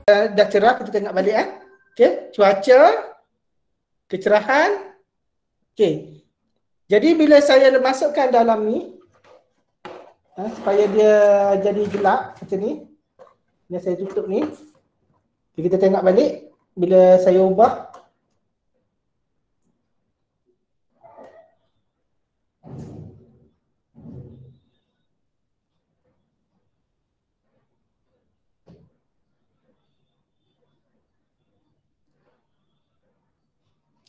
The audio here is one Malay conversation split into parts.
dah cerah, kita tengok balik Okey, cuaca, kecerahan. Okey. Jadi bila saya masukkan dalam ni supaya dia jadi gelap macam ni. Yang saya tutup ni. Okay, kita tengok balik bila saya ubah.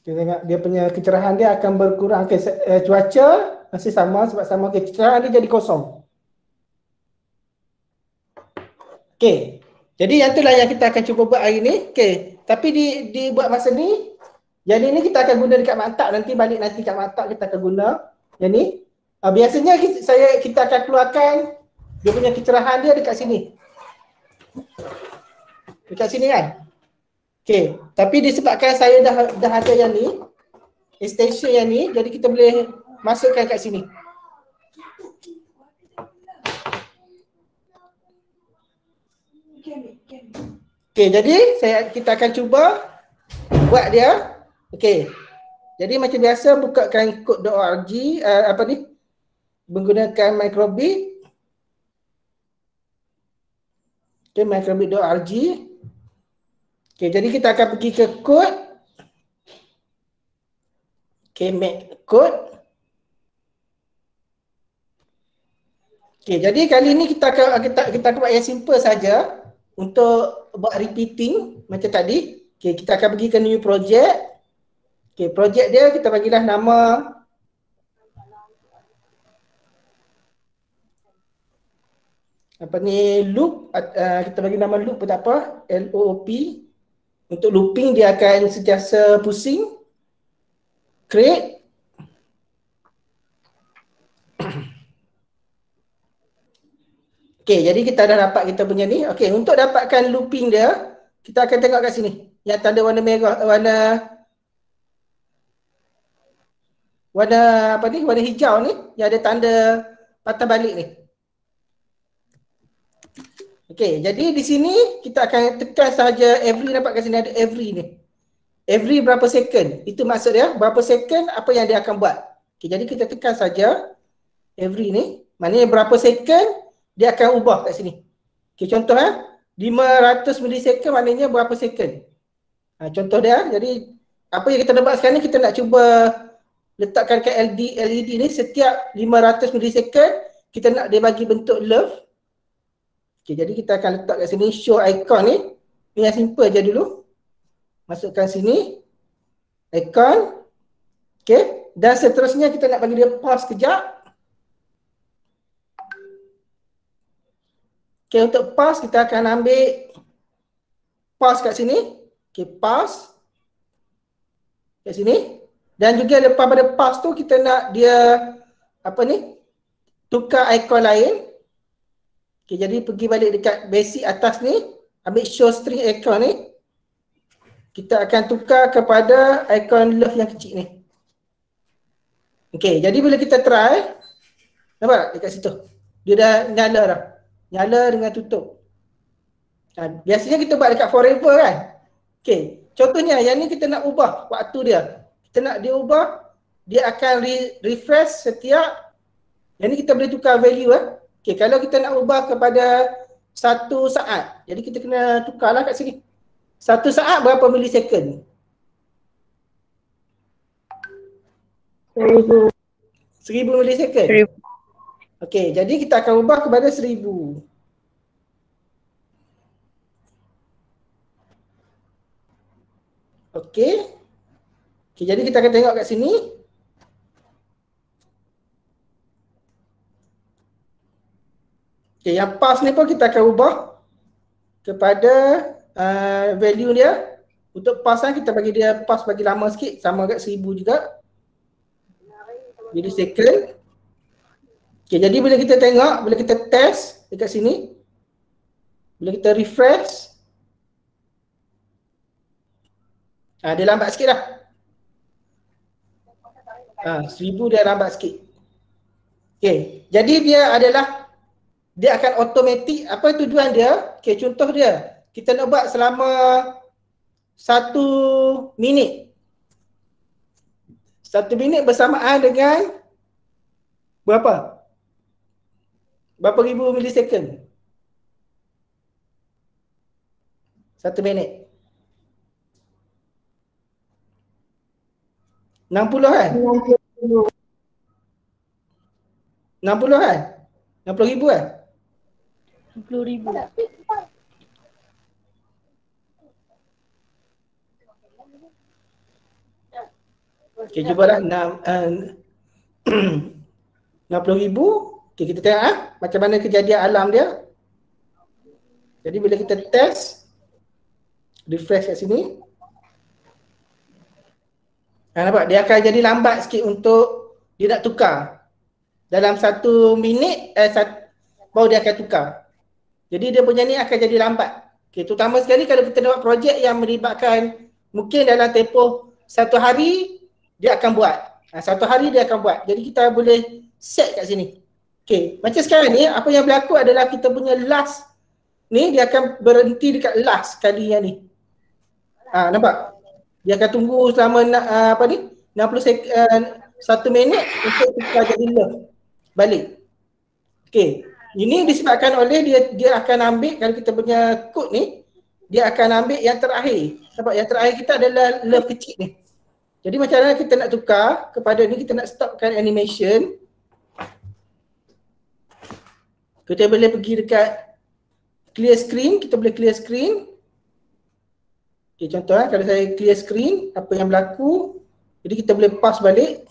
Kita tengok dia punya kecerahan dia akan berkurang. Okay, cuaca masih sama sebab sama. Okay, kecerahan dia jadi kosong. Okay, jadi yang itulah yang kita akan cuba buat hari ni. Okay, tapi dibuat masa ni, yang ni kita akan guna dekat maktab nanti, balik nanti kat maktab kita akan guna yang ni. Biasanya kita akan keluarkan dia punya kecerahan dia dekat sini. Dekat sini kan? Okay, tapi disebabkan saya dah ada yang ni, extension yang ni, jadi kita boleh masukkan kat sini. Okay, jadi kita akan cuba buat dia. Okay, jadi macam biasa bukakan code.org, menggunakan microbit. Okay, microbit.org. Okay, jadi kita akan pergi ke code. Okay, make code. Okay, jadi kali ni kita akan buat yang simple saja untuk buat repeating macam tadi. Okay, kita akan pergi ke new project. Okay, project dia kita bagilah nama apa ni, loop. Kita bagi nama loop pun tak apa, LOOP. Untuk looping dia akan sentiasa pusing. Create. Okay, jadi kita dah dapat kita punya ni. Okay, untuk dapatkan looping dia, kita akan tengok kat sini. Yang tanda warna merah, warna hijau ni, yang ada tanda patah balik ni. Okay, jadi di sini kita akan tekan sahaja every, nampak kat sini ada every ni. Every berapa second, itu maksud dia, berapa second apa yang dia akan buat. Okay, jadi kita tekan saja every ni, maknanya berapa second dia akan ubah kat sini. Okay, contoh 500 millisecond maknanya berapa second. Contoh dia, jadi apa yang kita nak buat sekarang ni, kita nak cuba letakkan ke LED ni setiap 500 millisecond, kita nak dia bagi bentuk love. Okay, jadi kita akan letak kat sini show icon ni. Ini yang simple je dulu. Masukkan sini icon. Okay, dan seterusnya kita nak bagi dia pause kejap. Okay, untuk pause kita akan ambil pause kat sini. Okay, pause kat sini. Dan juga lepas pada pause tu kita nak dia tukar ikon lain. Okay, jadi pergi balik dekat basic atas ni, ambil show string icon ni. Kita akan tukar kepada ikon love yang kecil ni. Okay, jadi bila kita try, nampak dekat situ? Dia dah nyala dah. Nyala dengan tutup. Biasanya kita buat dekat forever kan? Okay, contohnya yang ni kita nak ubah waktu dia. Kita nak dia ubah, dia akan refresh setiap, yang ni kita boleh tukar value Okay, kalau kita nak ubah kepada 1 saat, jadi kita kena tukarlah kat sini. 1 saat berapa millisecond? 1000 millisecond? 1000. Okay, jadi kita akan ubah kepada 1000. Okay. Okay, jadi kita akan tengok kat sini. Okay, yang pause ni pun kita akan ubah kepada value dia. Untuk pause kita bagi dia pause bagi lama sikit, sama kat 1000 juga. Jadi second. Okay, jadi bila kita tengok, bila kita test dekat sini, bila kita refresh, dia lambat sikit dah. 1000 dia lambat sikit. Okay, jadi dia akan automatic, apa tujuan dia? Okay, contoh dia, kita nak buat selama 1 minit. 1 minit bersamaan dengan berapa? Berapa ribu milisekund? 1 minit. 60 kan? 60 kan? 60 ribu kan? 60,000. Okay, cubalah 60,000. Okay, kita tengok macam mana kejadian alam dia. Jadi bila kita test, refresh kat sini, nampak dia akan jadi lambat sikit untuk dia nak tukar. Dalam 1 minit baru dia akan tukar. Jadi dia punya ni akan jadi lambat. Okay, terutama sekali kalau kita nak buat projek yang melibatkan mungkin dalam tempoh 1 hari dia akan buat. 1 hari dia akan buat. Jadi kita boleh set kat sini. Okay, macam sekarang ni apa yang berlaku adalah kita punya last ni dia akan berhenti dekat last kali yang ni. Nampak? Dia akan tunggu selama 1 minit untuk tukar jadi love balik. Okay, ini disebabkan oleh dia akan ambil, kalau kita punya kod ni dia akan ambil yang terakhir. Nampak? Yang terakhir kita adalah love kecil ni. Jadi macam mana kita nak tukar kepada ni, kita nak stopkan animation. Kita boleh pergi dekat clear screen, kita boleh clear screen. Okay, contoh kalau saya clear screen, apa yang berlaku, jadi kita boleh pause balik.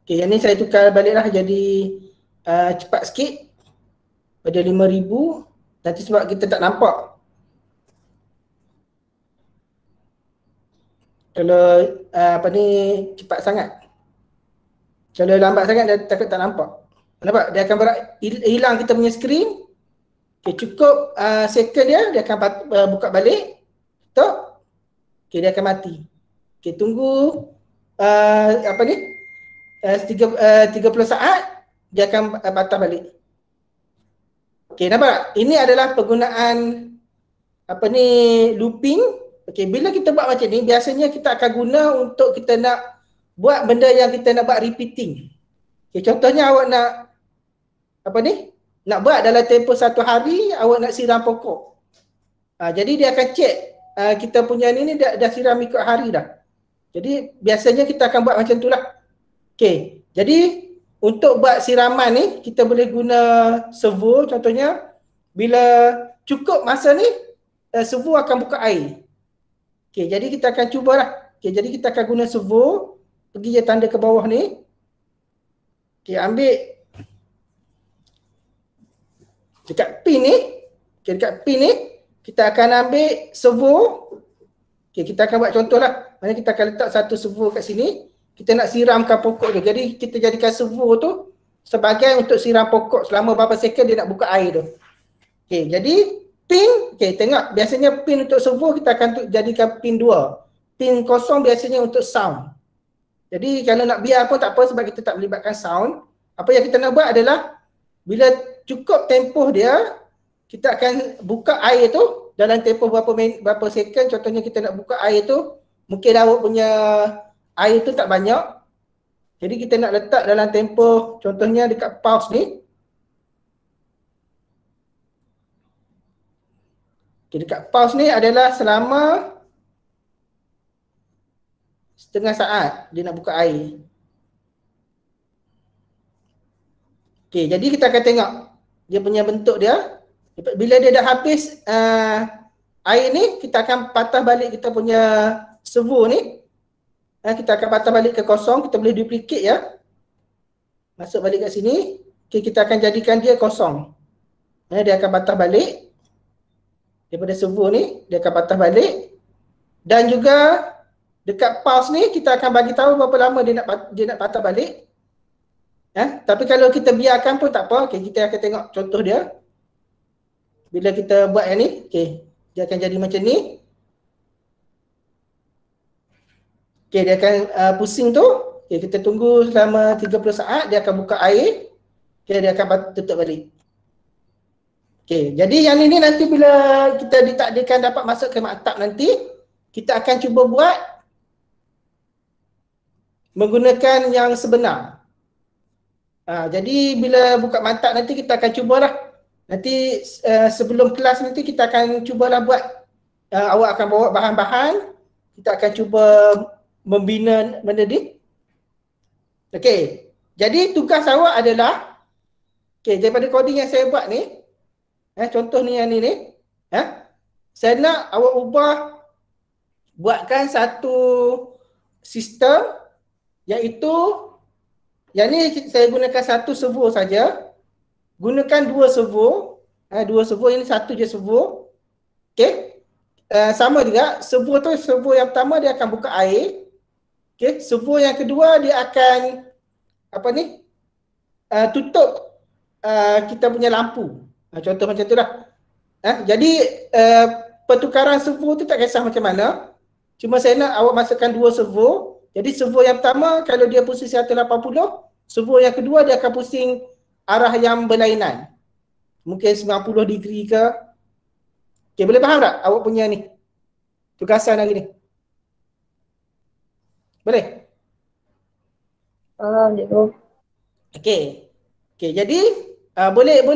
Okay, yang ni saya tukar baliklah jadi cepat sikit pada 5,000. Nanti sebab kita tak nampak. Kalau cepat sangat. Kalau lambat sangat dia takut tak nampak. Nampak? Dia akan hilang kita punya screen. Okay, cukup second dia akan buka balik. Stop. Okay, dia akan mati. Okay, tunggu 30 saat dia akan patah balik. Okay, nampak? Ini adalah penggunaan looping. Okay, bila kita buat macam ni, biasanya kita akan guna untuk kita nak buat benda yang kita nak buat repeating. Okay, contohnya awak nak nak buat dalam tempoh 1 hari, awak nak siram pokok. Jadi dia akan check kita punya ni dah siram ikut hari dah. Jadi biasanya kita akan buat macam tu lah. Okay, jadi untuk buat siraman ni kita boleh guna servo. Contohnya bila cukup masa ni servo akan buka air. Okay, jadi kita akan cubalah. Okay, jadi kita akan guna servo. Pergi je tanda ke bawah ni. Okay, ambil dekat pin ni. Okay, dekat pin ni kita akan ambil servo. Okay, kita akan buat contoh lah. Mana kita akan letak satu servo kat sini. Kita nak siramkan pokok tu. Jadi kita jadikan servo tu sebagai untuk siram pokok selama berapa second dia nak buka air tu. Okay, jadi pin, okay, tengok biasanya pin untuk servo kita akan jadikan pin 2. Pin kosong biasanya untuk sound. Jadi kalau nak biar pun tak apa sebab kita tak melibatkan sound. Apa yang kita nak buat adalah bila cukup tempoh dia, kita akan buka air tu dalam tempoh berapa second. Contohnya kita nak buka air tu, mungkin awak punya air tu tak banyak. Jadi kita nak letak dalam tempoh, contohnya dekat pause ni. Okay, dekat pause ni adalah selama setengah saat dia nak buka air. Okay, jadi kita akan tengok dia punya bentuk dia. Bila dia dah habis air ni, kita akan patah balik kita punya servo ni. Kita akan patah balik ke kosong, kita boleh duplicate ya. Masuk balik kat sini. Okay, kita akan jadikan dia kosong. Dia akan patah balik. Daripada servo ni, dia akan patah balik. Dan juga dekat pause ni, kita akan bagi tahu berapa lama dia nak patah balik. Tapi kalau kita biarkan pun tak apa. Okay, kita akan tengok contoh dia. Bila kita buat yang ni, okay, dia akan jadi macam ni. Okay, dia akan pusing tu. Okay, kita tunggu selama 30 saat, dia akan buka air. Okay, dia akan tutup balik. Okey, jadi yang ini nanti bila kita ditakdirkan dapat masuk ke maktab nanti, kita akan cuba buat menggunakan yang sebenar. Jadi bila buka maktab nanti kita akan cubalah. Nanti sebelum kelas nanti kita akan cubalah buat, awak akan bawa bahan-bahan, kita akan cuba membina benda ni. Okey, jadi tugas awak adalah, okey, daripada coding yang saya buat ni, contoh ni yang ni, saya nak awak ubah, buatkan satu sistem, iaitu yang ni saya gunakan satu servo saja, gunakan dua servo, ini satu je servo. Okey, sama juga servo tu, servo yang pertama dia akan buka air. Okey, servo yang kedua dia akan tutup kita punya lampu. Contoh macam tu lah. Jadi pertukaran servo tu tak kisah macam mana. Cuma saya nak awak masukkan dua servo. Jadi servo yang pertama kalau dia pusing 180, servo yang kedua dia akan pusing arah yang berlainan. Mungkin 90 degree ke. Okay, boleh faham tak awak punya ni? Tugasan hari ni. Boleh? Faham, cikgu. Okay. Okay, jadi boleh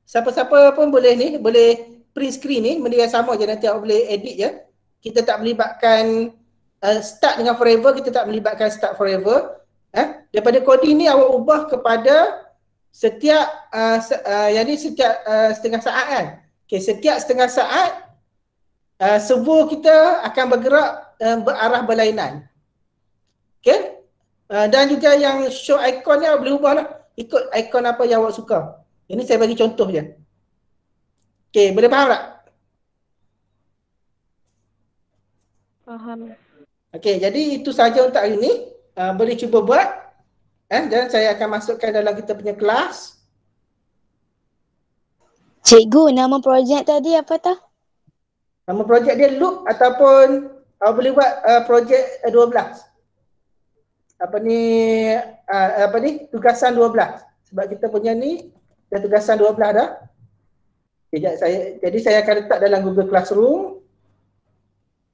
siapa-siapa pun boleh ni, boleh print screen ni, benda yang sama je, nanti awak boleh edit je. Kita tak melibatkan start dengan forever, kita tak melibatkan start forever. Daripada coding ni awak ubah kepada setiap yang ni setiap setengah saat kan. Okay, setiap setengah saat servo kita akan bergerak berarah berlainan. Okay, dan juga yang show icon ni boleh ubah lah, ikut ikon apa yang awak suka. Ini saya bagi contoh je. Okay, boleh faham tak? Faham. Okay, jadi itu saja untuk hari ini. Boleh cuba buat. Dan saya akan masukkan dalam kita punya kelas. Cikgu, nama projek tadi apa tah? Nama projek dia loop ataupun boleh buat projek 12. Tugasan 12. Sebab kita punya ni dah tugasan 12 dah. Okay, jadi saya akan letak dalam Google Classroom.